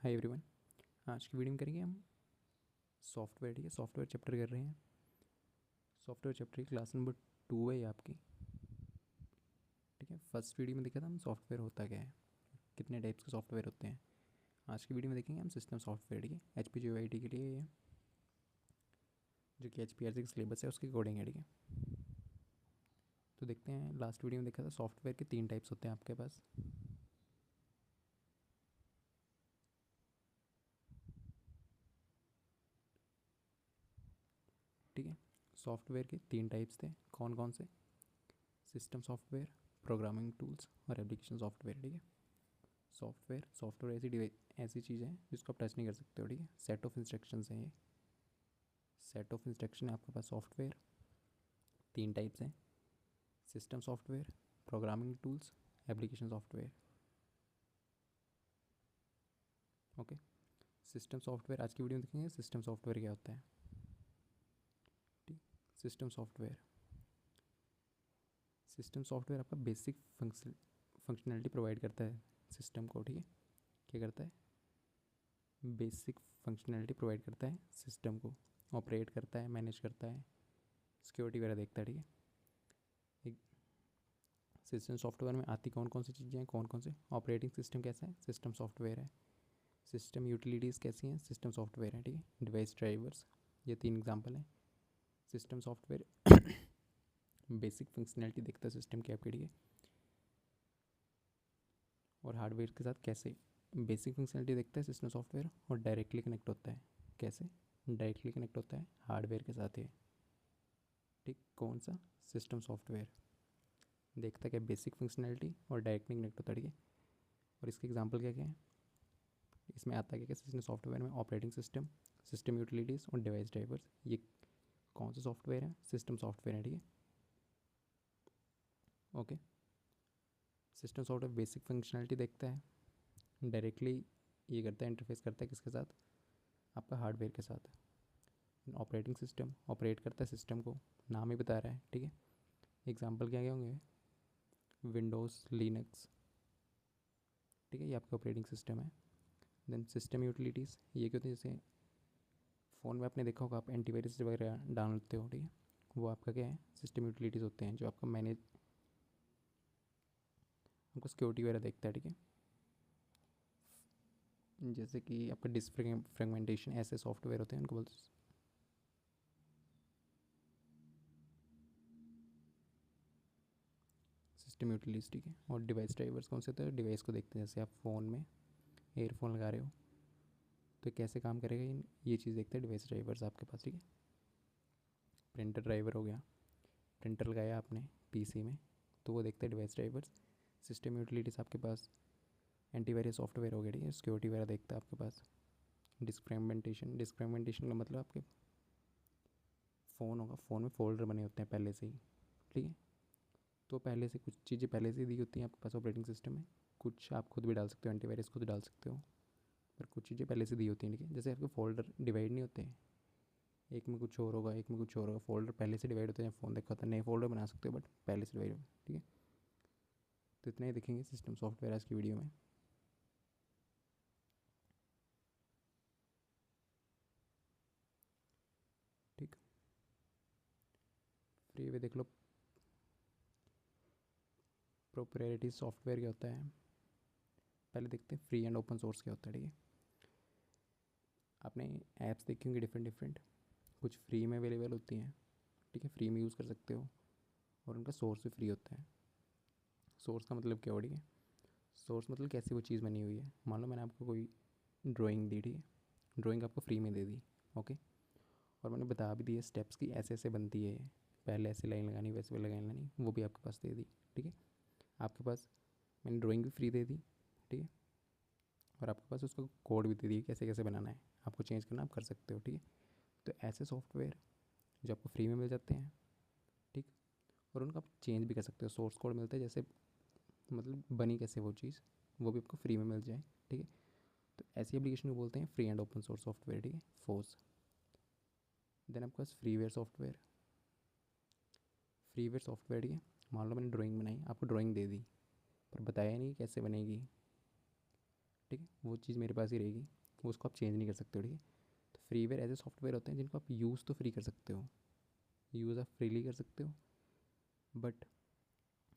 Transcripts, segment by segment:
Hi everyone. आज की video में करेंगे हम सॉफ्टवेयर। ठीक है, सॉफ्टवेयर चैप्टर कर रहे हैं। सॉफ्टवेयर चैप्टर की क्लास नंबर 2 है ये आपकी। ठीक है, फर्स्ट वीडियो में देखा था हम सॉफ्टवेयर होता क्या है, कितने टाइप्स के सॉफ्टवेयर होते हैं। आज की वीडियो में देखेंगे हम सिस्टम सॉफ्टवेयर। ठीक है, HPGOIT के लिए ये जो कि HPRC का सिलेबस है उसके अकॉर्डिंग है। ठीक है, तो देखते हैं। लास्ट वीडियो में देखा था सॉफ्टवेयर के 3 टाइप्स होते हैं आपके पास। ठीक है, सॉफ्टवेयर के 3 टाइप्स थे। कौन कौन से? सिस्टम सॉफ्टवेयर, प्रोग्रामिंग टूल्स और एप्लीकेशन सॉफ्टवेयर। ठीक है, सॉफ्टवेयर ऐसी चीज़ है जिसको आप टच नहीं कर सकते हो। ठीक है, सेट ऑफ इंस्ट्रक्शंस हैं ये। सेट ऑफ इंस्ट्रक्शन है आपके पास। सॉफ्टवेयर 3 टाइप्स हैं: system software, programming tools, application software. Okay, system software आज की वीडियो में देखेंगे सिस्टम सॉफ्टवेयर क्या होता है। ठीक, सिस्टम सॉफ्टवेयर आपका बेसिक फंक्शनलिटी प्रोवाइड करता है सिस्टम को। ठीक है, क्या करता है? बेसिक फंक्शनलिटी प्रोवाइड करता है सिस्टम को, ऑपरेट करता है, मैनेज करता है, सिक्योरिटी वगैरह देखता है। ठीक है, एक सिस्टम सॉफ्टवेयर में आती कौन कौन सी चीज़ें हैं, कौन कौन से? ऑपरेटिंग सिस्टम कैसा है? सिस्टम सॉफ्टवेयर है। सिस्टम यूटिलिटीज़ कैसी हैं? सिस्टम सॉफ्टवेयर है। ठीक है, डिवाइस ड्राइवर्स, ये 3 एग्जांपल हैं। सिस्टम सॉफ्टवेयर बेसिक फंक्शनैलिटी देखता है सिस्टम की आपके। ठीक है, और हार्डवेयर के साथ कैसे बेसिक फंक्शनैलिटी देखता है सिस्टम सॉफ्टवेयर, और डायरेक्टली कनेक्ट होता है। कैसे डायरेक्टली कनेक्ट होता है? हार्डवेयर के साथ है। ठीक, कौन सा? सिस्टम सॉफ्टवेयर देखता है क्या? बेसिक फंक्शनैलिटी और डायरेक्टली कनेक्ट होता है। ठीक है, और इसके एग्जांपल क्या क्या है? इसमें आता है क्या? सिस्टम सॉफ्टवेयर में ऑपरेटिंग सिस्टम, सिस्टम यूटिलिटीज़ और डिवाइस ड्राइवर्स। ये कौन सा सॉफ्टवेयर है? सिस्टम सॉफ्टवेयर है। ठीक है, okay. System software basic functionality देखता है, डायरेक्टली ये करता है, इंटरफेस करता है किसके साथ? आपका हार्डवेयर के साथ। ऑपरेटिंग सिस्टम ऑपरेट करता है सिस्टम को, नाम ही बता रहा है। ठीक है, एग्जांपल क्या क्या होंगे? Windows, Linux. ठीक है, ये आपका ऑपरेटिंग सिस्टम है। देन सिस्टम यूटिलिटीज़, ये क्या होती है? जैसे फ़ोन में आपने देखा होगा, आप एंटीवायरस वगैरह डालते हो। ठीक है, वो आपका क्या है? सिस्टम यूटिलिटीज़ होते हैं जो आपका मैनेज, आपको सिक्योरिटी वगैरह देखता है। ठीक है, जैसे कि आपका डिस्क फ्रेगमेंटेशन, ऐसे सॉफ्टवेयर होते हैं, उनको बोलते हैं सिस्टम यूटिलिटीज़। ठीक है, और डिवाइस ड्राइवर्स कौन से होते हैं? डिवाइस को देखते हैं। जैसे आप फ़ोन में एयरफोन लगा रहे हो तो कैसे काम करेगा, ये चीज़ देखते हैं डिवाइस ड्राइवर्स आपके पास। ठीक है, प्रिंटर ड्राइवर हो गया, प्रिंटर लगाया आपने पीसी में तो वो देखते हैं डिवाइस ड्राइवर्स। सिस्टम यूटिलिटीज़ आपके पास एंटीवायरस सॉफ्टवेयर हो गया। ठीक है, सिक्योरिटी वगैरह देखता है आपके पास। डिस्क फ्रेगमेंटेशन का मतलब आपके फ़ोन होगा, फ़ोन में फ़ोल्डर बने होते हैं पहले से ही। ठीक है, तो पहले से कुछ चीज़ें पहले से दी होती हैं आपके पास ऑपरेटिंग सिस्टम में, कुछ आप खुद भी डाल सकते हो, एंटीवायरस खुद डाल सकते हो, पर कुछ चीज़ें पहले से दी होती हैं। ठीक है, जैसे आपके फ़ोल्डर डिवाइड नहीं होते, एक में कुछ और होगा, एक में कुछ और होगा। फ़ोल्डर पहले से डिवाइड होते हैं। फ़ोन देखा होता है, नए फ़ोल्डर बना सकते हो बट पहले से डिवाइड होगा। ठीक है, तो इतना ही देखेंगे सिस्टम सॉफ्टवेयर आज की वीडियो में। ठीक, फ्री वे देख लो। प्रोप्राइटरी सॉफ्टवेयर क्या होता है, पहले देखते हैं फ्री एंड ओपन सोर्स क्या होता है। ठीक है, आपने ऐप्स देखी होंगी डिफरेंट डिफरेंट, कुछ फ्री में अवेलेबल होती हैं। ठीक है, फ्री में यूज़ कर सकते हो, और उनका सोर्स भी फ्री होता है। सोर्स का मतलब क्या हो? ठीक है, सोर्स मतलब कैसी वो चीज़ बनी हुई है। मान लो मैंने आपको कोई ड्राइंग दी। ठीक है, ड्राइंग आपको फ्री में दे दी। ओके, और मैंने बता भी दिए स्टेप्स की, ऐसे ऐसे बनती है, पहले ऐसे लाइन लगानी, वैसे भी लाइन लगानी, वो भी आपके पास दे दी। ठीक है, आपके पास मैंने ड्राइंग भी फ्री दे दी। ठीक है, और आपके पास उसका कोड भी दे दिया कैसे कैसे बनाना है, आपको चेंज करना आप कर सकते हो। ठीक है, तो ऐसे सॉफ्टवेयर जो आपको फ्री में मिल जाते हैं। ठीक, और उनको आप चेंज भी कर सकते हो। सोर्स कोड मिलता है, जैसे मतलब बनी कैसे वो चीज़, वो भी आपको फ्री में मिल जाए। ठीक है, तो ऐसी एप्लीकेशन को बोलते हैं free and open source software. ठीक है, फोर्स। देन आपके पास फ्रीवेयर सॉफ्टवेयर। फ्रीवेयर सॉफ्टवेयर, ठीक है, मान लो मैंने ड्राइंग बनाई, आपको ड्राइंग दे दी पर बताया नहीं कैसे बनेगी। ठीक है, वो चीज़ मेरे पास ही रहेगी, वो उसको आप चेंज नहीं कर सकते हो। ठीक है, तो फ्रीवेयर ऐसे सॉफ्टवेयर होते हैं जिनको आप यूज़ तो फ्री कर सकते हो, यूज़ आप फ्रीली कर सकते हो, बट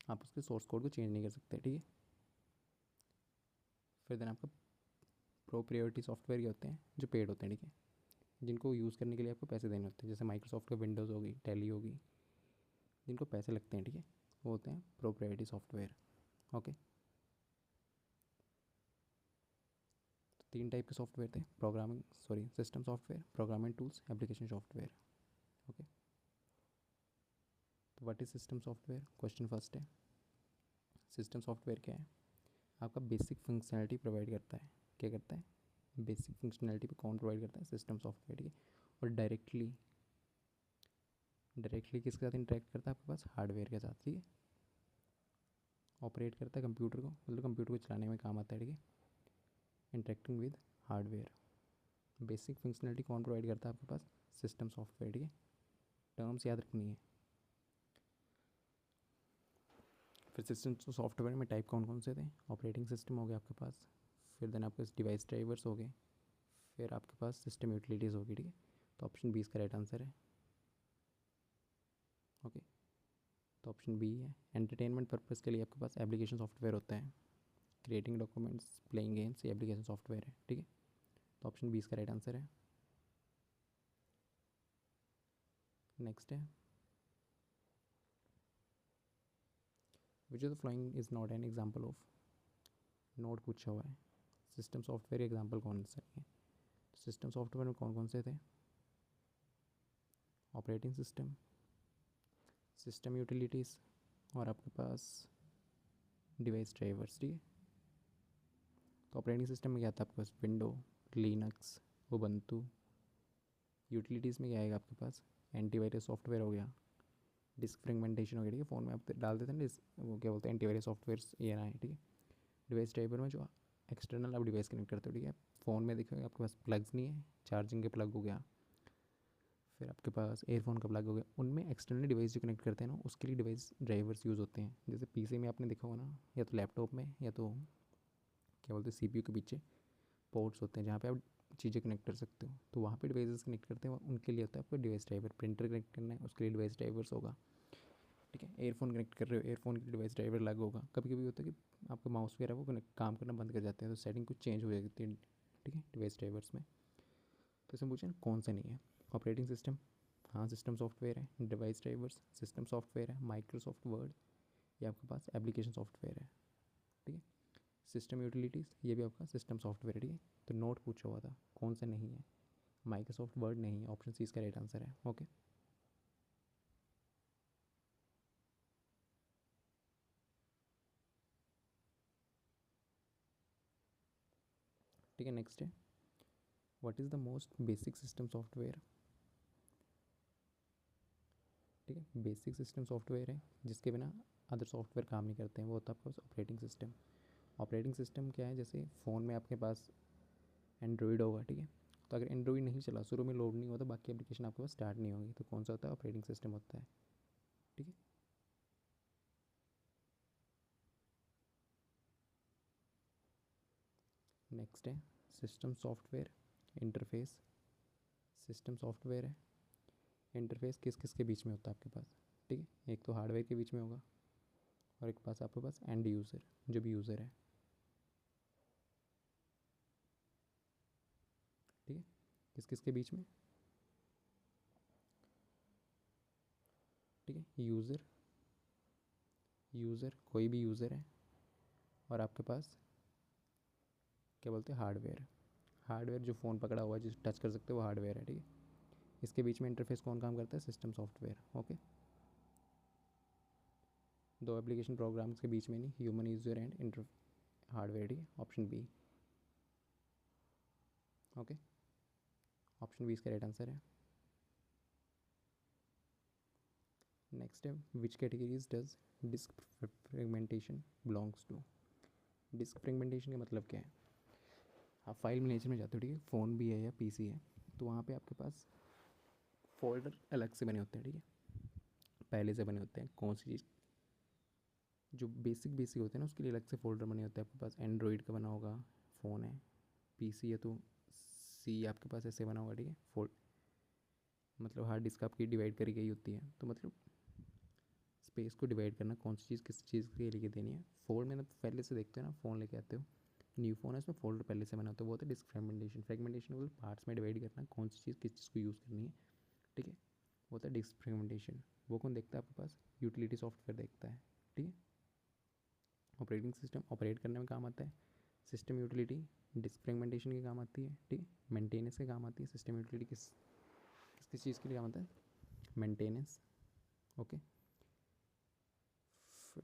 आप उसके सोर्स कोड को चेंज नहीं कर सकते। ठीक है, फिर देन आपका प्रोप्राइटरी सॉफ्टवेयर ये होते हैं जो पेड होते हैं। ठीक है, जिनको यूज़ करने के लिए आपको पैसे देने होते हैं, जैसे माइक्रोसॉफ्ट का विंडोज़ होगी, टैली होगी, जिनको पैसे लगते हैं। ठीक है, वो होते हैं प्रोप्राइटरी सॉफ्टवेयर। ओके, तो 3 टाइप के सॉफ्टवेयर थे, system software, programming tools, application software. Okay, तो what is system software? Question first है, सिस्टम सॉफ्टवेयर क्या है? आपका बेसिक फंक्शनैलिटी प्रोवाइड करता है। क्या करता है? बेसिक फंक्शनैलिटी पे कौन प्रोवाइड करता है? System software. ठीक है, और डायरेक्टली किसके साथ इंटरेक्ट करता है? आपके पास हार्डवेयर के साथ। ठीक है, ऑपरेट करता है कंप्यूटर को, मतलब कंप्यूटर को चलाने में काम आता है। ठीक है, interacting with hardware. Basic functionality कौन प्रोवाइड करता है? आपके पास सिस्टम सॉफ्टवेयर। ठीक है, टर्म्स याद रखनी है। फिर सिस्टम सॉफ्टवेयर में टाइप कौन कौन से थे? ऑपरेटिंग सिस्टम हो गया आपके पास, फिर देन आपके पास डिवाइस ड्राइवर्स हो गए, फिर आपके पास सिस्टम यूटिलिटीज़ होगी। ठीक है, तो ऑप्शन बी इसका राइट आंसर है। ओके, तो ऑप्शन बी है। एंटरटेनमेंट पर्पज़ के लिए आपके पास एप्लीकेशन सॉफ्टवेयर होता है, क्रिएटिंग डॉक्यूमेंट्स, प्लेइंग गेम्स, ये एप्लीकेशन सॉफ्टवेयर है। ठीक है, तो ऑप्शन बी इसका राइट आंसर है। नेक्स्ट है, which of the following is not an example of, note पूछा हुआ है, सिस्टम सॉफ्टवेयर एग्जाम्पल कौन सा है? सिस्टम सॉफ्टवेयर में कौन कौन से थे? ऑपरेटिंग सिस्टम, सिस्टम यूटिलिटीज़, और आपके पास डिवाइस ड्राइवर्स। ठीक है, तो ऑपरेटिंग सिस्टम में क्या आता है आपके पास? Window, Linux, Ubuntu. यूटिलिटीज़ में क्या आएगा आपके पास? एंटीवायरस सॉफ्टवेयर हो गया, डिस्क फ्रेगमेंटेशन हो गया। ठीक है, फ़ोन में आप डाल देते हैं ना वो क्या बोलते हैं, एंटीवायरस सॉफ्टवेयर ये ना है। ठीक है, डिवाइस ड्राइवर में जो एक्सटर्नल आप डिवाइस कनेक्ट करते हो। ठीक है, फ़ोन में देखोगे आपके पास प्लग्स नहीं है, चार्जिंग के प्लग हो गया, फिर आपके पास एयरफोन का प्लग हो गया, उनमें एक्सटर्नल डिवाइस जो कनेक्ट करते हैं ना, उसके लिए डिवाइस ड्राइवर्स यूज़ होते हैं। जैसे पीसी में आपने देखा होगा ना, या तो लैपटॉप में, या तो क्या बोलते हैं सीपीयू के पीछे पोर्ट्स होते हैं जहाँ पे आप चीज़ें कनेक्ट कर सकते हो, तो वहाँ पे डिवाइसेस कनेक्ट करते हैं, उनके लिए होता है आपका डिवाइस ड्राइवर। प्रिंटर कनेक्ट करना है, उसके लिए डिवाइस ड्राइवर्स होगा। ठीक है, एयरफोन कनेक्ट कर रहे हो, एयरफोन के डिवाइस ड्राइवर अलग होगा। कभी कभी होता है कि आपका माउस वगैरह वो कनेक्ट काम करना बंद कर जाते हैं, तो सेटिंग कुछ चेंज हो जाती है। ठीक है, डिवाइस ड्राइवर्स में। तो इसमें पूछे ना कौन सा नहीं है? ऑपरेटिंग सिस्टम, हाँ सिस्टम सॉफ्टवेयर है। डिवाइस ड्राइवर्स सिस्टम सॉफ्टवेयर है। माइक्रोसॉफ्ट वर्ड, ये आपके पास एप्लीकेशन सॉफ्टवेयर है। ठीक है, सिस्टम यूटिलिटीज़, ये भी आपका सिस्टम सॉफ्टवेयर है। ठीक है, तो नोट पूछा हुआ था कौन सा नहीं है? माइक्रोसॉफ्ट वर्ड नहीं है, ऑप्शन सी इसका राइट आंसर है। ओके, ठीक है, नेक्स्ट है, what is the most basic system software? ठीक है, बेसिक सिस्टम सॉफ्टवेयर है जिसके बिना अदर सॉफ्टवेयर काम नहीं करते हैं, वो होता है आपके पास ऑपरेटिंग सिस्टम। ऑपरेटिंग सिस्टम क्या है? जैसे फ़ोन में आपके पास एंड्रॉयड होगा। ठीक है, तो अगर एंड्रॉयड नहीं चला, शुरू में लोड नहीं होता, बाकी एप्लीकेशन आपके पास स्टार्ट नहीं होगी, तो कौन सा होता है? ऑपरेटिंग सिस्टम होता है। ठीक है, नेक्स्ट है system software interface. System software है, इंटरफेस किस किस के बीच में होता है आपके पास? ठीक है, एक तो हार्डवेयर के बीच में होगा, और एक पास आपके पास एंड यूज़र, जो भी यूज़र है। ठीक है, किस किस के बीच में? ठीक है, यूज़र कोई भी यूज़र है, और आपके पास क्या बोलते हैं, हार्डवेयर। हार्डवेयर जो फ़ोन पकड़ा हुआ है, जिस टच कर सकते हो, वो हार्डवेयर है। ठीक है, इसके बीच में इंटरफेस कौन काम करता है? System software. ओके, दो एप्लीकेशन प्रोग्राम्स के बीच में नहीं, human user and inter hardware. ठीक है, option B. Okay, option B इसका राइट आंसर है। नेक्स्ट है, which categories does disk fragmentation belongs to? Disk fragmentation का मतलब क्या है? आप फाइल मैनेजर में जाते हो। ठीक है, फ़ोन भी है या पीसी है, तो वहाँ पे आपके पास फोल्डर अलग से बने होते हैं। ठीक है, पहले से बने होते हैं। कौन सी चीज़ जो बेसिक बेसिक होते हैं ना, उसके लिए अलग से फोल्डर बने होते हैं आपके पास। एंड्रॉयड का बना होगा, फ़ोन है, पीसी है तो सी आपके पास ऐसे बना होगा, ठीक है। फोल्ड मतलब हार्ड डिस्क आपकी डिवाइड करी गई होती है, तो मतलब स्पेस को डिवाइड करना, कौन सी चीज़ किस चीज़ के लिए देनी है। फोल्ड में पहले से देखते हो ना, फ़ोन लेके आते हो, न्यू फ़ोन है उसमें फोल्डर पहले से बना होता है, वो होता है डिस्क फ्रेगमेंटेशन। फ्रेगमेंटेशन मतलब पार्ट्स में डिवाइड करना, कौन सी चीज़ किस चीज़ को यूज़ करनी है, ठीक है, वो होता है डिस्क फ्रेगमेंटेशन। वो कौन देखता है आपके पास, यूटिलिटी सॉफ्टवेयर देखता है, ठीक है। ऑपरेटिंग सिस्टम ऑपरेट करने में काम आता है, सिस्टम यूटिलिटी डिस्क फ्रेगमेंटेशन के काम आती है, ठीक है। मेंटेनेंस के काम आती है, सिस्टम यूटिलिटी किस किस किस चीज़ के लिए काम आता है, मेंटेनेंस, ओके,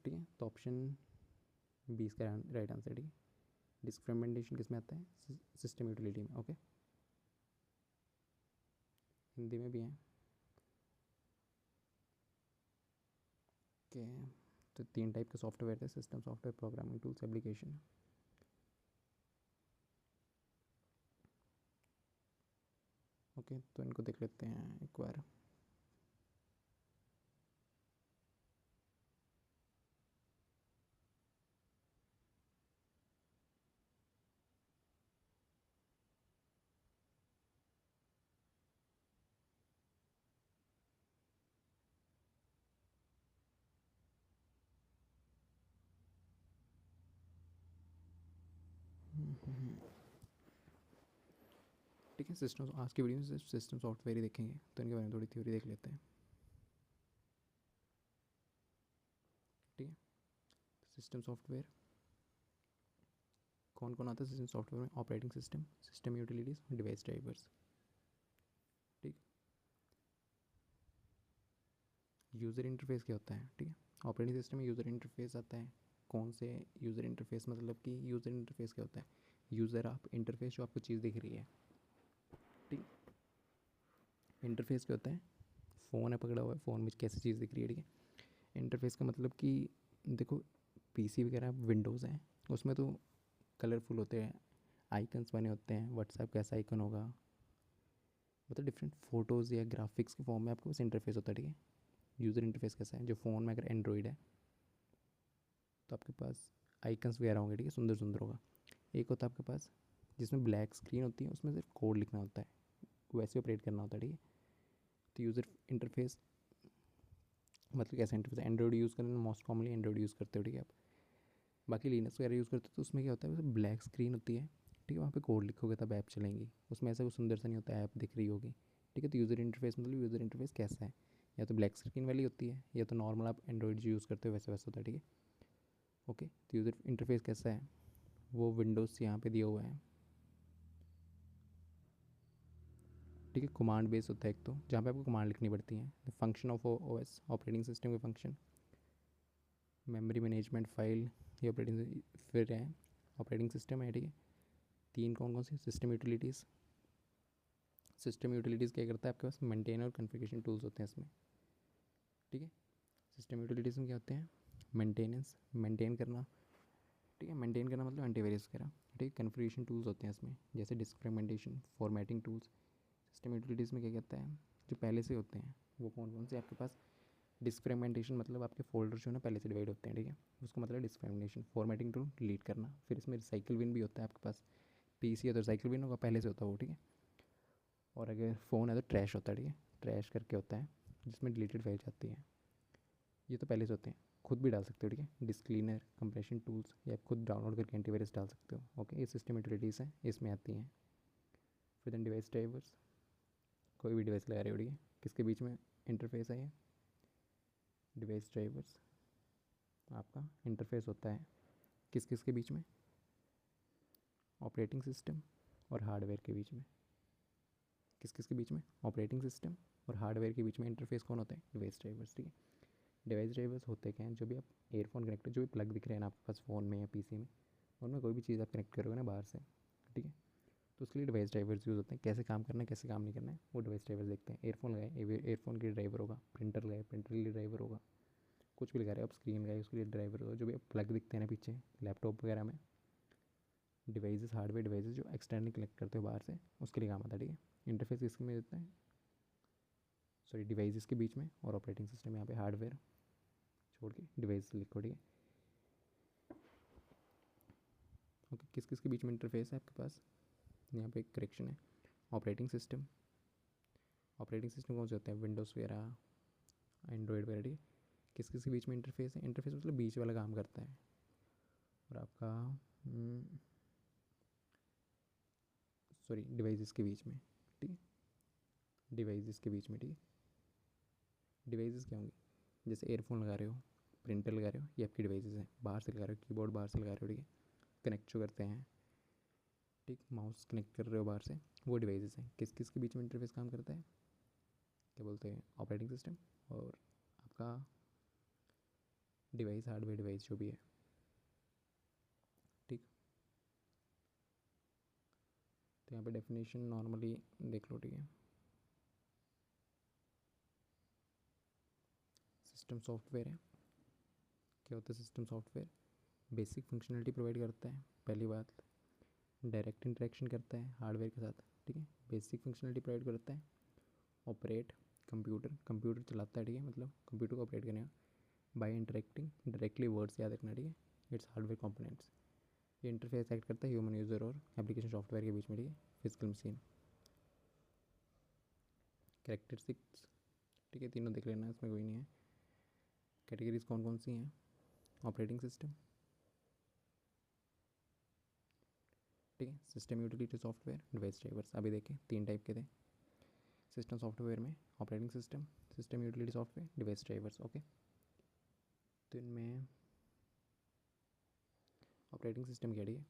ठीक है। तो ऑप्शन 20 का राइट आंसर, ठीक है। डिस्क फ्रेगमेंटेशन किस में आता है, सिस्टम यूटिलिटी में, ओके। हिंदी में भी है, ओके। तो 3 टाइप के सॉफ्टवेयर थे, system software, programming tools, application, okay. तो इनको देख लेते हैं एक बार। ठीक है, सिस्टम आज की वीडियो में सिर्फ सिस्टम सॉफ्टवेयर ही देखेंगे, तो इनके बारे में थोड़ी थ्योरी देख लेते हैं, ठीक है। सिस्टम सॉफ्टवेयर कौन कौन आता है सिस्टम सॉफ्टवेयर में, operating system, system utilities, device drivers, ठीक। यूज़र इंटरफेस क्या होता है, ठीक है। ऑपरेटिंग सिस्टम में यूज़र इंटरफेस आता है, कौन से यूज़र इंटरफेस, मतलब कि यूज़र इंटरफेस क्या होता है, यूज़र आप इंटरफेस जो आपको चीज़ दिख रही है, ठीक। इंटरफेस क्या होता है, फ़ोन है पकड़ा हुआ है, फ़ोन में कैसी चीज़ दिख रही है, ठीक है। इंटरफेस का मतलब कि देखो पीसी वगैरह विंडोज़ हैं, उसमें तो कलरफुल होते हैं, आइकन्स बने होते हैं, व्हाट्सएप कैसा आइकन होगा, मतलब डिफरेंट फोटोज़ या ग्राफिक्स के फॉर्म में आपके पास इंटरफेस होता है, ठीक है। यूज़र इंटरफेस कैसा है, जो फ़ोन में अगर एंड्रॉइड है तो आपके पास आइकन्स वगैरह होंगे, ठीक है, सुंदर सुंदर होगा। एक होता है आपके पास जिसमें ब्लैक स्क्रीन होती है, उसमें सिर्फ कोड लिखना होता है, वैसे ऑपरेट करना होता है, ठीक है। तो यूज़र इंटरफेस मतलब कैसा इंटरफेस, एंड्रॉइड यूज़ करने में मोस्ट कॉमनली एंड्रॉइड यूज़ करते हो, ठीक है आप। बाकी लिनक्स वगैरह यूज़ करते हो तो उसमें क्या होता है, ब्लैक स्क्रीन होती है, ठीक है, वहाँ पे कोड लिखोगे तब ऐप चलेंगी, उसमें ऐसा कुछ सुंदर सा नहीं होता, ऐप दिख रही होगी, ठीक है। तो यूज़र इंटरफेस मतलब यूज़र इंटरफेस कैसा है, या तो ब्लैक स्क्रीन वाली होती है, या तो नॉर्मल आप एंड्रॉइड जो यूज़ करते हो वैसे वैसा होता है, ठीक है, ओके। तो यूज़र इंटरफेस कैसा है, वो विंडोज़ यहाँ पे दिया हुआ है, ठीक है। कमांड बेस होता है एक तो, जहाँ पे आपको कमांड लिखनी पड़ती है, the function of OS, operating system के फंक्शन, मेमोरी मैनेजमेंट, फाइल, ये ऑपरेटिंग फिर है, ऑपरेटिंग सिस्टम है, ठीक है। 3 कौन कौन सी, सिस्टम यूटिलिटीज़, सिस्टम यूटिलिटीज़ क्या करता है, आपके पास मेंटेन और कॉन्फ़िगरेशन टूल्स होते हैं इसमें, ठीक है। सिस्टम यूटिलिटीज़ में क्या होते हैं, मेंटेनेंस, मेंटेन करना, ठीक है, मेंटेन करना मतलब एंटीवायरस वगैरह, ठीक है। कॉन्फ़िगरेशन टूल्स होते हैं इसमें, जैसे disk fragmentation, formatting tools. System utilities में क्या कहता है, जो पहले से होते हैं वो कौन कौन से आपके पास, डिस्क फ्रेगमेंटेशन मतलब आपके फोल्डर जो है ना पहले से डिवाइड होते हैं, ठीक है, उसको मतलब disk fragmentation. Formatting tool delete करना, फिर इसमें रिसाइकिल बिन भी होता है आपके पास, पीसी है तो रिसाइकिल बिन होगा, पहले से होता है वो, ठीक है। और अगर फ़ोन है तो ट्रैश होता है, ठीक है, ट्रैश करके होता है जिसमें डिलीटेड फाइल जाती है, ये तो पहले से होते हैं, खुद भी डाल सकते हो, ठीक है। डिस्क क्लीनर, कंप्रेशन टूल्स, या आप खुद डाउनलोड करके एंटीवायरस डाल सकते हो, ओके। ये सिस्टम यूटिलिटीज़ हैं, इसमें आती हैं। फिर देन डिवाइस ड्राइवर्स, कोई भी डिवाइस लगा रहे हो, ठीक है, किसके बीच में इंटरफेस है ये, डिवाइस ड्राइवर्स आपका इंटरफेस होता है किस किस के बीच में, ऑपरेटिंग सिस्टम और हार्डवेयर के बीच में, किस किस के बीच में, ऑपरेटिंग सिस्टम और हार्डवेयर के बीच में इंटरफेस कौन होता है, डिवाइस ड्राइवर्स, ठीक है। डिवाइस ड्राइवर्स होते क्या हैं, जो भी आप एयरफोन कनेक्टर, जो भी प्लग दिख रहे हैं ना आपके पास फ़ोन में या पीसी में, उनमें कोई भी चीज़ आप कनेक्ट करोगे ना बाहर से, ठीक है, तो उसके लिए डिवाइस ड्राइवर्स यूज़ होते हैं। कैसे काम करना है कैसे काम नहीं करना है वो डिवाइस ड्राइवर्स देखते हैं। एयरफोन लगाए, एयरफोन के लिए ड्राइवर होगा, प्रिंटर लगाए, प्रिंटर के लिए ड्राइवर होगा, कुछ भी लगा रहे हो आप, स्क्रीन लगाए उसके लिए ड्राइवर होगा, जो भी प्लग दिखते हैं ना पीछे लैपटॉप वगैरह में, डिवाइसेस, हार्डवेयर डिवाइसेस जो एक्सटर्नली कनेक्ट करते हो बाहर से, उसके लिए काम आता है, ठीक है। इंटरफेस इसके में देता है, सॉरी, डिवाइसेस के बीच में, और ऑपरेटिंग सिस्टम यहाँ पे हार्डवेयर छोड़ के डिवाइस लिखो, ठीक है, ओके, किस किस के बीच में इंटरफेस है आपके पास? यहाँ पे एक करेक्शन है, ऑपरेटिंग सिस्टम। ऑपरेटिंग सिस्टम कौन से होते हैं? विंडोज़ वगैरह, एंड्रॉयड वगैरह, ठीक है। किस किस के बीच में इंटरफेस है? इंटरफेस मतलब बीच वाला काम करता है। और आपका सॉरी, डिवाइसेस के बीच में, ठीक है, डिवाइसेस के बीच में, ठीक है। डिवाइसेस क्या होंगी? जैसे एयरफोन लगा रहे हो, प्रिंटर लगा रहे हो, ये आपकी डिवाइसेस हैं। बाहर से लगा रहे हो, कीबोर्ड बाहर से लगा रहे हो, ठीक है, कनेक्ट जो करते हैं, ठीक, माउस कनेक्ट कर रहे हो बाहर से, वो डिवाइसेस हैं। किस किस के बीच में इंटरफेस काम करता है? क्या बोलते हैं? ऑपरेटिंग सिस्टम और आपका डिवाइस, हार्डवेयर डिवाइस जो भी है, ठीक। तो यहाँ पे डेफिनेशन नॉर्मली देख लो, ठीक है। सिस्टम सॉफ्टवेयर है। क्या होता है system software? Basic functionality provide करता है, पहली बात। डायरेक्ट इंटरेक्शन करता है हार्डवेयर के साथ, ठीक है, बेसिक फंक्शनलिटी प्रोवाइड करता है। ऑपरेट कंप्यूटर, कंप्यूटर चलाता है, ठीक है, मतलब कंप्यूटर को ऑपरेट करेगा। बाय इंटरेक्टिंग डायरेक्टली, वर्ड्स याद रखना, ठीक है। It's hardware components. ये इंटरफेस एक्ट करता है ह्यूमन यूज़र और एप्लीकेशन सॉफ्टवेयर के बीच में, ठीक है, फिजिकल मशीन। कैरेक्टरिस्टिक्स, ठीक है, तीनों देख लेना, इसमें कोई नहीं है। कैटेगरीज कौन कौन सी हैं? ऑपरेटिंग सिस्टम, ठीक है, system utility software, device drivers. अभी देखें 3 टाइप के थे सिस्टम सॉफ्टवेयर में, operating system, system utility software, device drivers, okay. तो इनमें ऑपरेटिंग सिस्टम क्या है?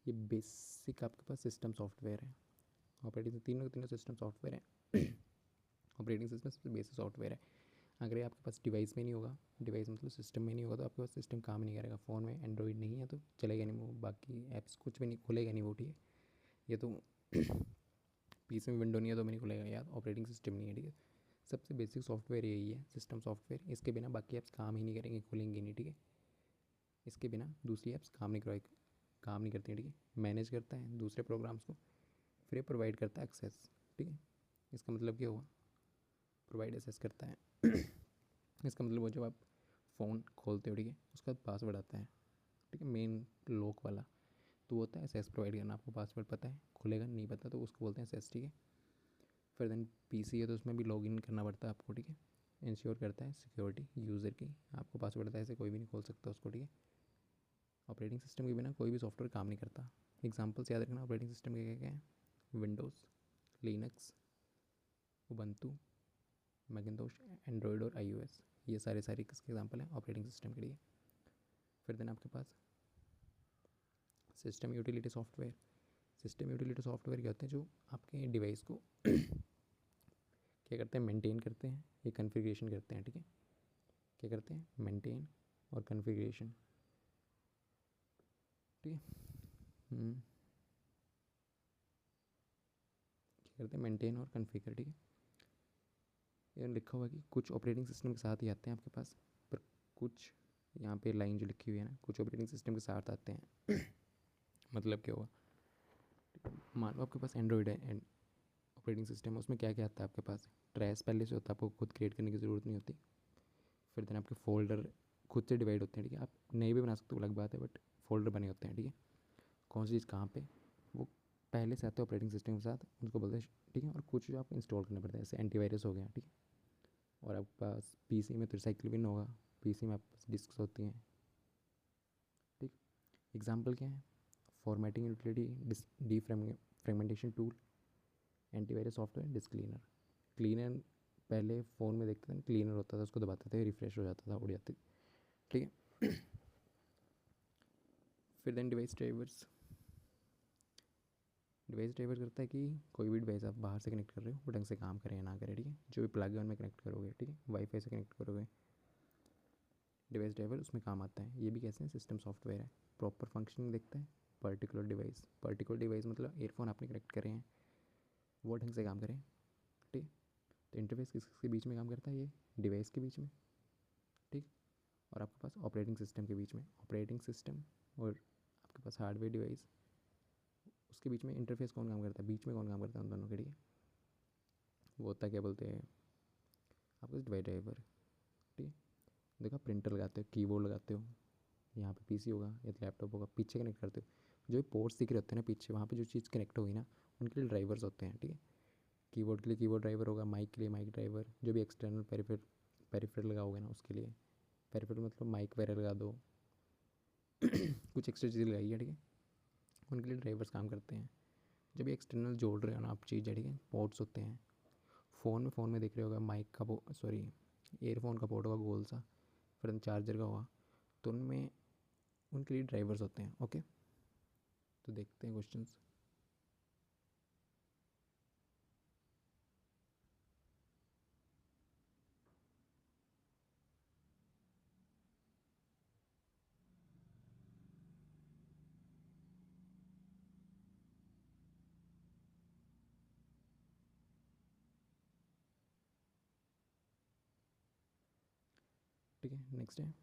ये बेसिक आपके पास सिस्टम सॉफ्टवेयर है। ऑपरेटिंग तीनों के तीनों सिस्टम सॉफ्टवेयर है। ऑपरेटिंग सिस्टम सबसे बेसिक सॉफ्टवेयर है। अगर ये आपके पास डिवाइस में नहीं होगा, डिवाइस मतलब सिस्टम में नहीं होगा, तो आपके पास सिस्टम काम नहीं करेगा। फ़ोन में एंड्रॉइड नहीं है तो चलेगा नहीं वो, बाकी ऐप्स कुछ भी नहीं खुलेगा, नहीं वो, ठीक है। ये तो पीसी में विंडो नहीं है तो मैं नहीं खुलेगा यार, ऑपरेटिंग सिस्टम नहीं है, ठीक है। सबसे बेसिक सॉफ्टवेयर यही है, सिस्टम सॉफ्टवेयर। इसके बिना बाकी ऐप्स काम ही नहीं करेंगे, खुलेंगे नहीं, ठीक है। इसके बिना दूसरी ऐप्स काम नहीं करती हैं, ठीक है। मैनेज करता है दूसरे प्रोग्राम्स को, फिर ये प्रोवाइड करता है एक्सेस, ठीक है। इसका मतलब क्या हुआ? प्रोवाइड एक्सेस करता है। इसका मतलब वो जब आप फ़ोन खोलते हो, ठीक है, उसका पासवर्ड आता है, ठीक है, मेन लॉक वाला, तो वो होता है एसेस प्रोवाइड करना। आपको पासवर्ड पता है, खुलेगा नहीं पता तो उसको बोलते हैं एसेस, ठीक है। फिर देन पीसी है तो उसमें भी लॉगिन करना पड़ता है आपको, ठीक है। इंश्योर करता है सिक्योरिटी यूज़र की, आपको पासवर्ड आता है, ऐसे कोई भी नहीं खोल सकता उसको, ठीक है। ऑपरेटिंग सिस्टम के बिना कोई भी सॉफ्टवेयर काम नहीं करता। एग्जाम्पल्स याद रखना ऑपरेटिंग सिस्टम के क्या क्या हैं? विंडोज़, लिनक्स, उबंटू, मैकिंतोश, एंड्रॉयड और iOS। ये सारे किसके एग्जाम्पल हैं? ऑपरेटिंग सिस्टम के लिए। फिर देन आपके पास system utility software. System utility software क्या होते हैं? जो आपके डिवाइस को क्या करते हैं? मेंटेन करते हैं, ये कन्फिग्रेशन करते हैं, ठीक है। क्या करते हैं? मेंटेन और कन्फिग्रेशन, ठीक है। क्या करते हैं? मेंटेन और कन्फिगर, ठीक है। ये लिखा हुआ कि कुछ ऑपरेटिंग सिस्टम के साथ ही आते हैं आपके पास, पर कुछ, यहाँ पे लाइन जो लिखी हुई है ना, कुछ ऑपरेटिंग सिस्टम के साथ आते हैं। मतलब क्या हुआ? मान लो आपके पास एंड्रॉयड है, ऑपरेटिंग सिस्टम है, उसमें क्या क्या आता है आपके पास? ट्रैश पहले से होता है, आपको खुद क्रिएट करने की ज़रूरत नहीं होती। फिर देन आपके फोल्डर खुद से डिवाइड होते हैं, ठीक है। आप नहीं भी बना सकते हो, अलग बात है, बट फोल्डर बने होते हैं, ठीक है। कौन सी चीज़ कहाँ पे, वो पहले से आते हैं ऑपरेटिंग सिस्टम के साथ, उनको बोलते हैं, ठीक है। और कुछ जो आपको इंस्टॉल करना पड़ता है, जैसे एंटीवायरस हो गया, ठीक है। और आपके पास पीसी में तो रिसाइकिल बिन होगा, पीसी में आपके पास डिस्क होती हैं, ठीक। एग्जाम्पल क्या है? Formatting utility, defragmentation tool, antivirus software, disk cleaner. Cleaner पहले फ़ोन में देखते थे, क्लीनर होता था, उसको दबाते थे, रिफ्रेश हो जाता था, उड़ जाती, ठीक है। फिर then device drivers. Device driver करता है कि कोई भी डिवाइस आप बाहर से कनेक्ट कर रहे हो वो ढंग से काम करे या ना करे, ठीक है। जो भी प्लग है उनमें कनेक्ट करोगे, ठीक है, वाईफाई से कनेक्ट करोगे, डिवाइस ड्राइवर उसमें काम आता है। ये भी कैसे हैं? सिस्टम सॉफ्टवेयर है। प्रॉपर फंक्शनिंग देखता है। पर्टिकुलर डिवाइस मतलब एयरफोन आपने कनेक्ट करे हैं, वो ढंग से काम करें, ठीक। तो इंटरफेस किसके बीच में काम करता है? ये डिवाइस के बीच में, ठीक। और आपके पास ऑपरेटिंग सिस्टम के बीच में, ऑपरेटिंग सिस्टम और आपके पास हार्डवेयर डिवाइस, उसके बीच में इंटरफेस कौन काम करता है? बीच में कौन काम करता है उन दोनों के लिए? वो होता है, क्या बोलते हैं, आपका डिवाइस ड्राइवर, ठीक है। देखो, प्रिंटर लगाते हो, कीबोर्ड लगाते हो, यहाँ पे पीसी होगा या तो लैपटॉप होगा, पीछे कनेक्ट करते हो, जो पोर्ट्स दिख रहे होते हैं ना पीछे, वहाँ पे जो चीज़ कनेक्ट होगी ना, उनके लिए ड्राइवर्स होते हैं, ठीक है। कीबोर्ड के लिए कीबोर्ड ड्राइवर होगा, माइक के लिए माइक ड्राइवर, जो भी एक्सटर्नल पेरिफेरल लगाओगे ना उसके लिए, पेरिफेरल मतलब माइक वगैरह लगा दो कुछ एक्स्ट्रा चीज़ लगाइए, ठीक है, उनके लिए ड्राइवर्स काम करते हैं। जब भी एक्सटर्नल जोड़ रहे हो ना आप चीज़, ठीक है, पोर्ट्स होते हैं। फ़ोन में देख रहे होगा माइक का सॉरी एयरफोन का पोर्ट होगा गोल सा, फिर चार्जर का होगा, तो उनमें उनके लिए ड्राइवर्स होते हैं। ओके, तो देखते हैं क्वेश्चंस। ठीक है, नेक्स्ट है,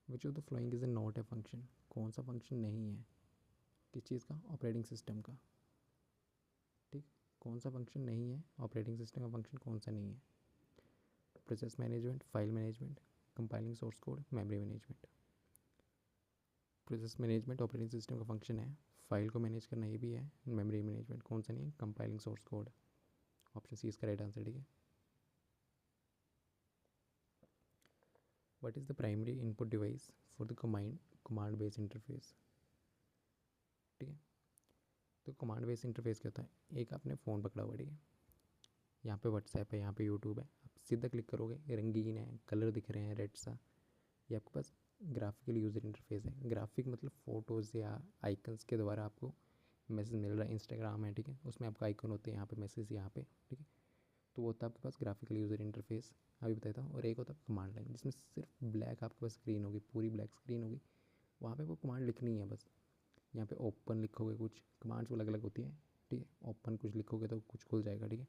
which of the following is a not a function. कौन सा फंक्शन नहीं है, किस चीज़ का, ऑपरेटिंग सिस्टम का। ठीक, कौन सा फंक्शन नहीं है, ऑपरेटिंग सिस्टम का फंक्शन कौन सा नहीं है। Process management, file management, compiling source code, memory management. Process management operating system का फंक्शन है, फाइल को मैनेज करना ये भी है, मेमोरी मैनेजमेंट कौन सा नहीं है, compiling source code. Option C इसका राइट आंसर, ठीक है। What is the primary input device for the command base interface. ठीक है, तो कमांड बेस इंटरफेस क्या होता है, एक आपने फ़ोन पकड़ा हुआ, ठीक है, यहाँ पे व्हाट्सएप है, यहाँ पे यूट्यूब है, आप सीधा क्लिक करोगे, रंगीन है, कलर दिख रहे हैं रेड सा, ये आपके पास ग्राफिकल यूज़र इंटरफेस है। ग्राफिक मतलब फ़ोटोज़ या आइकन्स के द्वारा आपको मैसेज मिल रहा है। इंस्टाग्राम है, ठीक है, उसमें आपका आइकन होते हैं, यहाँ पे मैसेज यहाँ पे, ठीक है, तो वो होता है आपके पास ग्राफिकल यूज़र इंटरफेस, अभी बताता हूँ। और एक होता है कमांड लाइन, जिसमें सिर्फ ब्लैक आपके पास स्क्रीन होगी, पूरी ब्लैक स्क्रीन होगी, वहाँ पे वो कमांड लिखनी है बस। यहाँ पे ओपन लिखोगे, कुछ कमांड्स अलग अलग होती है, ठीक है, ओपन कुछ लिखोगे तो कुछ खुल जाएगा, ठीक है।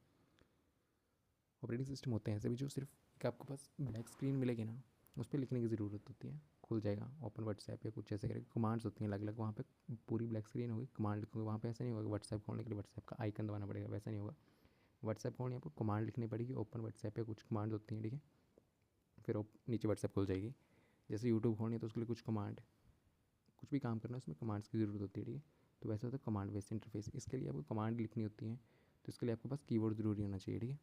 ऑपरेटिंग सिस्टम होते हैं ऐसे भी जो सिर्फ एक आपके पास ब्लैक स्क्रीन मिलेगी ना, उस पर लिखने की ज़रूरत होती है, खुल जाएगा, ओपन व्हाट्सएप या कुछ ऐसे करके कमांड्स होती हैं अलग अलग, वहाँ पे पूरी ब्लैक स्क्रीन होगी, कमांड लिखोगे, वहाँ पे ऐसा नहीं होगा व्हाट्सएप खोलने के लिए व्हाट्सएप का आइकन दबाना पड़ेगा, वैसा नहीं होगा। व्हाट्सएप खोलने आपको कमांड लिखनी पड़ेगी, ओपन व्हाट्सएप पे कुछ कमांड होती हैं, ठीक है, फिर नीचे व्हाट्सएप खुल जाएगी। जैसे यूट्यूब खोलनी है तो उसके लिए कुछ कमांड, कुछ भी काम करना है उसमें कमांड्स की ज़रूरत होती है, ठीक है। तो वैसे होता है कमांड बेस्ड इंटरफेस, इसके लिए आपको कमांड लिखनी होती है, तो इसके लिए आपके पास कीबोर्ड ज़रूरी होना चाहिए, ठीक है।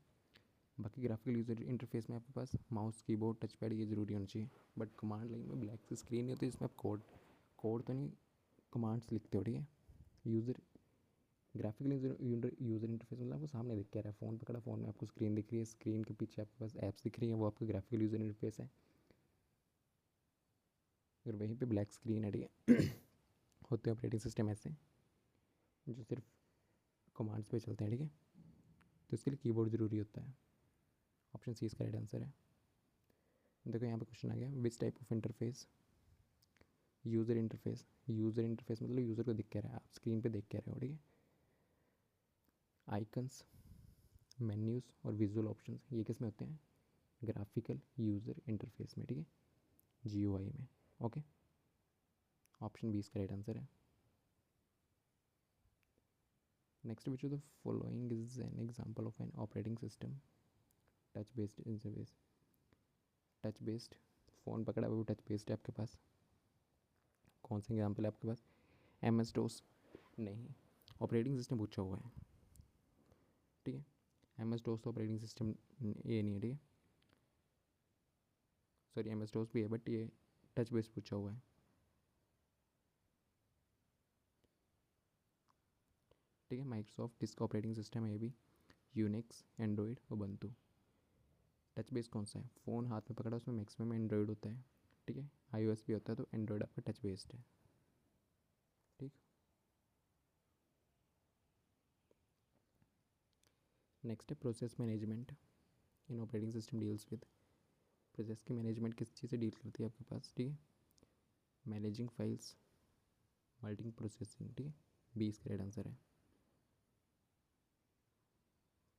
बाकी ग्राफिकल यूज़र इंटरफेस में आपके पास माउस, कीबोर्ड, टच पैड ये ज़रूरी होना चाहिए। बट कमांड लाइन में ब्लैक स्क्रीन नहीं होती, जिसमें आप कोड कोड तो नहीं, कमांड्स लिखते हो, ठीक है। यूज़र ग्राफिकल यूज़र इंटरफेस मतलब आपको सामने दिख के रहा है, फ़ोन पकड़ा, फ़ोन में आपको स्क्रीन दिख रही है, स्क्रीन के पीछे आपके पास ऐप्स दिख रही है, वो आपका ग्राफिकल यूज़र इंटरफेस है। अगर वहीं पे ब्लैक स्क्रीन है, ठीक है होते हैं ऑपरेटिंग सिस्टम ऐसे जो सिर्फ कमांड्स पे चलते हैं, ठीक है, तो इसके लिए कीबोर्ड ज़रूरी होता है। ऑप्शन सी इसका राइट आंसर है। देखो यहाँ पे क्वेश्चन आ गया, which type of interface, user interface. User interface मतलब यूज़र को दिख के रहा है, आप स्क्रीन पे देख के रहे हो, ठीक है। आइकन्स, मेन्यूज़ और विजुअल ऑप्शंस ये किस में होते हैं, ग्राफिकल यूज़र इंटरफेस में, ठीक है, GUI में। ओके, ऑप्शन बी इसका राइट आंसर है। Next, which of the following is an example of an operating system touch based interface. Touch based, phone पकड़ा हुआ टच बेस्ड है आपके पास, कौन सा एग्जाम्पल है आपके पास, MS DOS नहीं, ऑपरेटिंग सिस्टम पूछा हुआ है, ठीक है। MS DOS तो ऑपरेटिंग सिस्टम ये नहीं है, ठीक है, सॉरी MS DOS भी है बट ये टच बेस्ड पूछा हुआ है। ठीक है, माइक्रोसॉफ्ट इसका ऑपरेटिंग सिस्टम है ये भी, Unix, Android, Ubuntu. Touch based कौन सा है, फ़ोन हाथ में पकड़ा उसमें मैक्सिमम एंड्रॉयड होता है, ठीक है, iOS भी होता है, तो एंड्रॉयड आपका टच बेस्ड है, ठीक। नेक्स्ट है process management in operating system deals with. Process की मैनेजमेंट किस चीज़ से डील करती है आपके पास, ठीक है, मैनेजिंग फाइल्स, मल्टी प्रोसेसिंग, ठीक है, बी इसका राइट आंसर है।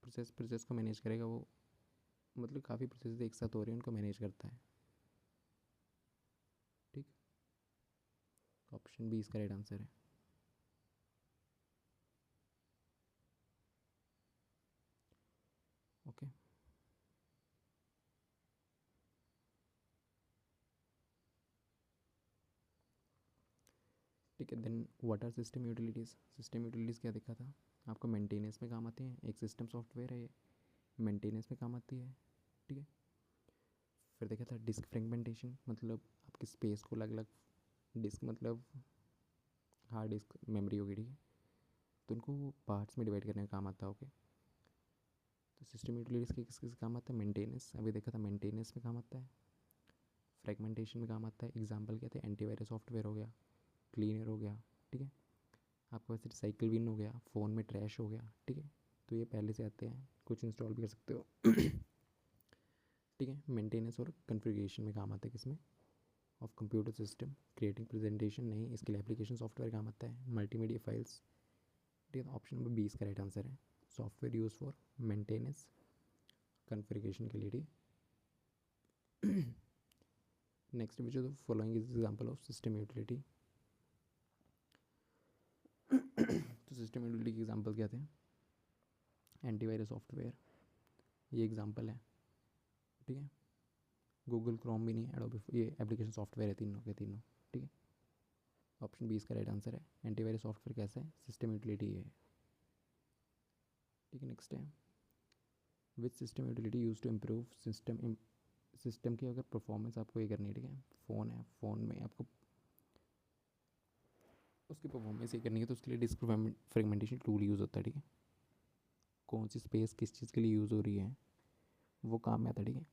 प्रोसेस को मैनेज करेगा वो, मतलब काफ़ी प्रोसेस एक साथ हो रहे हैं उनको मैनेज करता है, ठीक। ऑप्शन बी इसका राइट आंसर है। ओके, ठीक है। Then what are system utilities. System utilities क्या देखा था आपको, मेंटेनेंस में काम आते हैं। एक सिस्टम सॉफ्टवेयर है ये, मेंटेनेंस में काम आती है। ठीक है। फिर देखा था डिस्क फ्रेगमेंटेशन, मतलब आपकी स्पेस को अलग अलग, डिस्क मतलब हार्ड डिस्क मेमोरी होगी, ठीक है, तो उनको पार्ट्स में डिवाइड करने का काम आता है। ओके। तो सिस्टम यूटिलिटीज़ के किस किस काम आता है, मेंटेनेंस अभी देखा था, मेंटेनेंस में काम आता है। फ्रेगमेंटेशन में काम आता है। एग्जाम्पल क्या थे, एंटीवायरस सॉफ्टवेयर हो गया, क्लीनर हो गया, ठीक है, आपके पास रिसाइकिल बिन हो गया, फ़ोन में ट्रैश हो गया, ठीक है, तो ये पहले से आते हैं, कुछ इंस्टॉल भी कर सकते हो। ठीक है। मेंटेनेंस और कन्फिगरेशन में काम आता है, किसमें, of computer system. Creating presentation नहीं, इसके लिए एप्लीकेशन सॉफ्टवेयर काम आता है। मल्टीमीडिया फाइल्स, ठीक है, ऑप्शन नंबर 20 का राइट आंसर है। Software use for maintenance configuration के लिए, ठीक। Next which of the following is example of system utility. तो सिस्टम यूटिलिटी के एग्जांपल क्या थे, एंटीवायरस सॉफ्टवेयर, ये एग्जांपल है, ठीक है। गूगल क्रोम भी नहीं, एडोबी, ये एप्लीकेशन सॉफ्टवेयर है, तीनों के तीनों, ठीक है। ऑप्शन 20 का राइट आंसर है। एंटीवायरस सॉफ्टवेयर कैसा है, सिस्टम यूटिलिटी है, ठीक है। नेक्स्ट है which system utility use to improve system. System की अगर परफॉर्मेंस आपको ये करनी है, ठीक है, फ़ोन है, फ़ोन में आपको उसकी परफॉर्मेंस ये करनी है, तो उसके लिए डिस्क फ्रेगमेंटेशन टूल यूज़ होता है, ठीक है। कौन सी स्पेस किस चीज़ के लिए यूज़ हो रही है वो काम में आता है, ठीक है।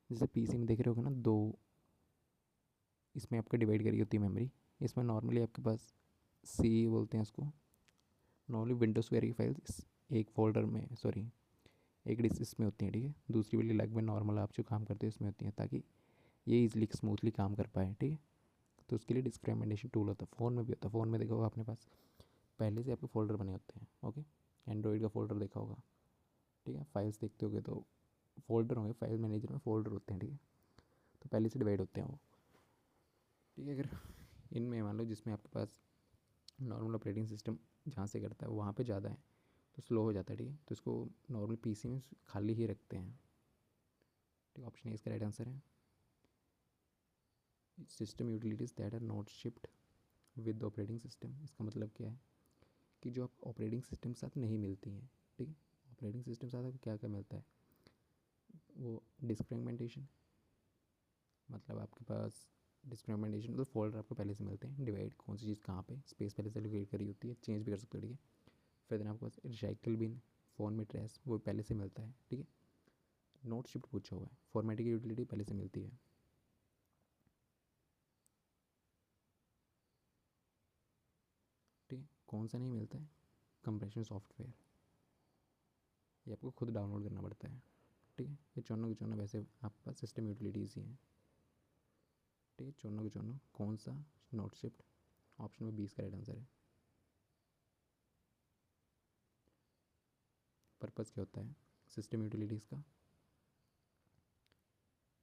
जैसे पीसी में देख रहे होगे ना, दो इसमें आपका डिवाइड करी होती है मेमोरी। इसमें नॉर्मली आपके पास सी बोलते हैं उसको, नॉर्मली विंडोज़ वगैरह की फाइल्स एक फोल्डर में, सॉरी एक डिस्क इसमें होती हैं, ठीक है, दूसरी वाली अलग में नॉर्मल आप जो काम करते हैं उसमें होती हैं, ताकि ये ईजिली स्मूथली काम कर पाए, ठीक है। तो उसके लिए डिस्क फ्रेगमेंटेशन टूल होता है। फ़ोन में भी होता है, फ़ोन में देखा होगा आपने पास पहले से आपके फोल्डर बने होते हैं, ओके। एंड्रॉइड का फोल्डर देखा होगा, ठीक है, फाइल्स देखते होगे तो फोल्डर होंगे, फाइल मैनेजर में फोल्डर होते हैं, ठीक है, तो पहले से डिवाइड होते हैं वो, ठीक है। अगर इनमें मान लो जिसमें आपके पास नॉर्मल ऑपरेटिंग सिस्टम जहाँ से करता है वहाँ पे ज़्यादा है तो स्लो हो जाता है, ठीक है, तो इसको नॉर्मल पीसी में खाली ही रखते हैं, ठीक। ऑप्शन ए इसका राइट आंसर है। System utilities that are not shipped with operating system, इसका मतलब क्या है कि जो आप ऑपरेटिंग सिस्टम के साथ नहीं मिलती हैं, ठीक है। ऑपरेटिंग सिस्टम के साथ आपको क्या क्या मिलता है, वो डिस्क फ्रेगमेंटेशन, मतलब आपके पास डिस्क फ्रेगमेंटेशन मतलब फोल्डर आपको पहले से मिलते हैं, डिवाइड कौन सी चीज़ कहाँ पे, स्पेस पहले से एलोकेट करी होती है, चेंज भी कर सकते हो, ठीक है। फिर देन आपके पास रिसाइकिल बिन, फ़ोन में ट्रैश, वो पहले से मिलता है, ठीक है। नोट शिफ्ट पूछा हुआ है, फॉर्मेटिंग की यूटिलिटी पहले से मिलती है, ठीक है। कौन सा नहीं मिलता है, कंप्रेशन सॉफ्टवेयर, ये आपको खुद डाउनलोड करना पड़ता है, ठीक है। ये चौनों के चौनों वैसे आपके पास सिस्टम यूटिलिटीज़ ही हैं, ठीक है, चौनों के चौनों। कौन सा नोट शिफ्ट, ऑप्शन में 20 का राइट आंसर है। पर्पज़ क्या होता है सिस्टम यूटिलिटीज़ का,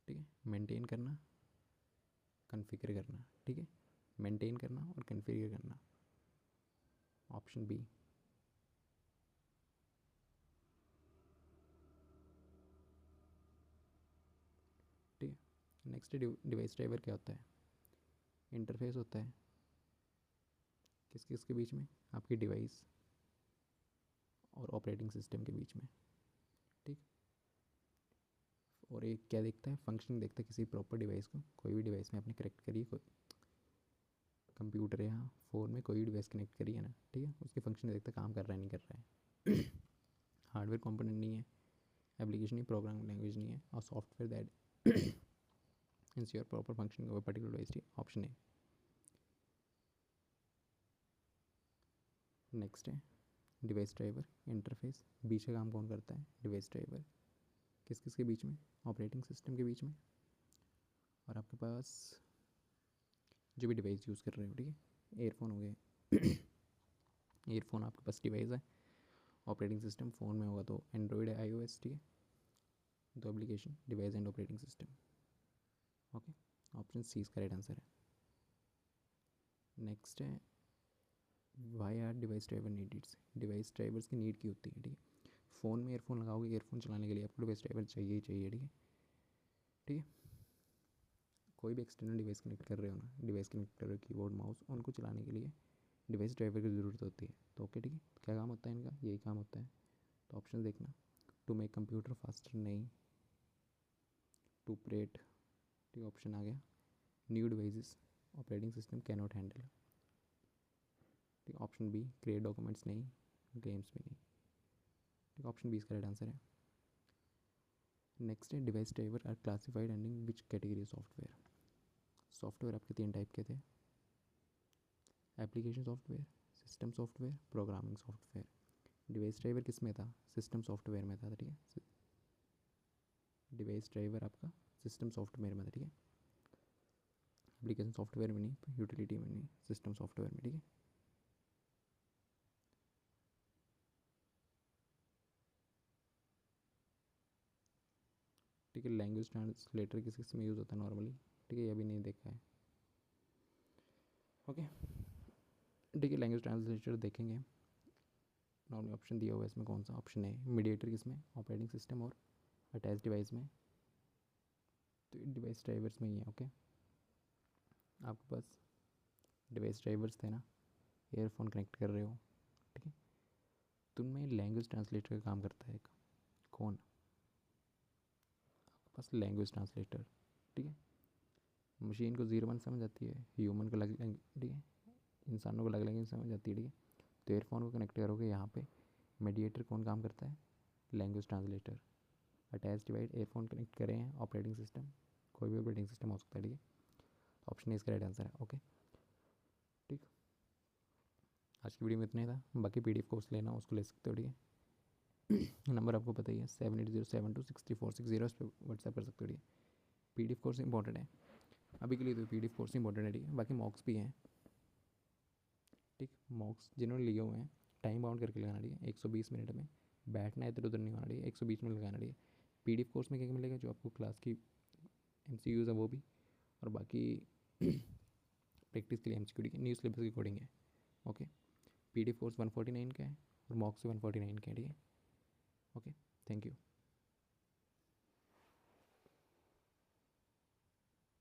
ठीक है, मेंटेन करना, कॉन्फ़िगर करना, ठीक है, मेंटेन करना और कॉन्फ़िगर करना, ऑप्शन बी। ठीक है। नेक्स्ट डिवाइस ड्राइवर क्या होता है, इंटरफेस होता है किस किस के बीच में, आपकी डिवाइस और ऑपरेटिंग सिस्टम के बीच में, ठीक। और एक क्या देखता है, फंक्शनिंग देखता है किसी प्रॉपर डिवाइस को, कोई भी डिवाइस में आपने कनेक्ट करी, कोई कंप्यूटर या फ़ोन में कोई भी डिवाइस कनेक्ट करी है ना, ठीक है, उसके फंक्शन देखता है काम कर रहा है नहीं कर रहा है। हार्डवेयर कंपोनेंट नहीं है, एप्लीकेशन नहीं, प्रोग्रामिंग लैंग्वेज नहीं है, और software that ensure proper functioning of particular device, option A. Next है डिवाइस ड्राइवर इंटरफेस, बीच का काम कौन करता है, डिवाइस ड्राइवर, किस किस के बीच में, ऑपरेटिंग सिस्टम के बीच में और आपके पास जो भी डिवाइस यूज़ कर रहे हो, ठीक है, एयरफोन हो गए। एयरफोन आपके पास डिवाइस है, ऑपरेटिंग सिस्टम फ़ोन में होगा तो एंड्रॉयड है, iOS, ठीक है, दो application, device and operating system, okay. Option C इसका राइट आंसर है। नेक्स्ट है why are device driver needed, device drivers की नीड की होती है, ठीक है। फ़ोन में ईयरफोन लगाओगे, ईयरफोन चलाने के लिए आपको डिवाइस ड्राइवर चाहिए ही चाहिए, ठीक है, ठीक है। कोई भी एक्सटर्नल डिवाइस कनेक्ट कर रहे हो ना, डिवाइस कनेक्ट कर रहे हो कीबोर्ड माउस, उनको चलाने के लिए डिवाइस ड्राइवर की ज़रूरत होती है। तो ओके ठीक है, क्या काम होता है इनका, यही काम होता है। तो ऑप्शन देखना, टू मेक कंप्यूटर फास्टर नहीं, टू ऑपरेट, ठीक है ऑप्शन आ गया, new devices operating system can not handle, ठीक है ऑप्शन बी, क्रिएट डॉक्यूमेंट्स नहीं, गेम्स भी नहीं, ठीक है ऑप्शन बी इसका राइट आंसर है। नेक्स्ट है device driver are classified ending which category software. Software आपके 3 टाइप के थे, application software, system software, programming software. Device driver किस में था, सिस्टम सॉफ्टवेयर में था, ठीक है डिवाइस ड्राइवर आपका सिस्टम सॉफ्टवेयर में था, ठीक है एप्लीकेशन सॉफ्टवेयर में नहीं, यूटिलिटी में नहीं, सिस्टम सॉफ्टवेयर में, ठीक है। ठीक है, लैंग्वेज ट्रांसलेटर किस किस में यूज़ होता है नॉर्मली, ठीक है ये अभी नहीं देखा है, ओके ठीक है। लैंग्वेज ट्रांसलेटर देखेंगे, नॉर्मली ऑप्शन दिया हुआ है इसमें कौन सा ऑप्शन है, मीडिएटर किस में, ऑपरेटिंग सिस्टम और अटैच डिवाइस में, तो डिवाइस ड्राइवर्स में ही है, ओके। आपके पास डिवाइस ड्राइवर्स थे ना, ईयरफोन कनेक्ट कर रहे हो, ठीक है, तो उनमें लैंग्वेज ट्रांसलेटर का काम करता है एक, कौन, आपके पास लैंग्वेज ट्रांसलेटर, ठीक है। मशीन को 0 1 समझ आती है, ह्यूमन को अलग लैंग्वेज, ठीक है इंसानों को अलग लैंग्वेज समझ आती है, ठीक है। तो ईयरफोन को कनेक्ट करोगे यहाँ पे, मीडिएटर कौन काम करता है, language translator. Attach device, earphone connect करें हैं, ऑपरेटिंग सिस्टम, कोई भी ऑपरेटिंग सिस्टम हो सकता है, ठीक है ऑप्शन इसका राइट आंसर है, ओके ठीक। आज की वीडियो में इतना ही था, बाकी PDF कोर्स लेना उसको ले सकते हो, ठीक है नंबर आपको पता ही है 7807263460, इस पर व्हाट्सएप कर सकते हो, ठीक है। PDF कोर्स इंपॉर्टेंट है अभी के लिए, तो PDF कोर्स इंपॉर्टेंट है, ठीक है। बाकी मॉक्स भी हैं, ठीक मॉक्स जिन्होंने लिए हुए हैं टाइम बाउंड करके लगाना, ठीक है 120 मिनट में बैठना है, इधर उधर नहीं होना, ठीक है 120 मिनट लगाना, ठीक है। PDF कोर्स में क्या क्या मिलेगा, जो आपको क्लास की MCQs है वो भी, और बाकी प्रैक्टिस के लिए MCQ, ठीक है न्यू सिलेबस की कोडिंग है, ओके। PDF कोर्स 149 का है और मॉक्स 149 का है, ठीक है ओके थैंक यू।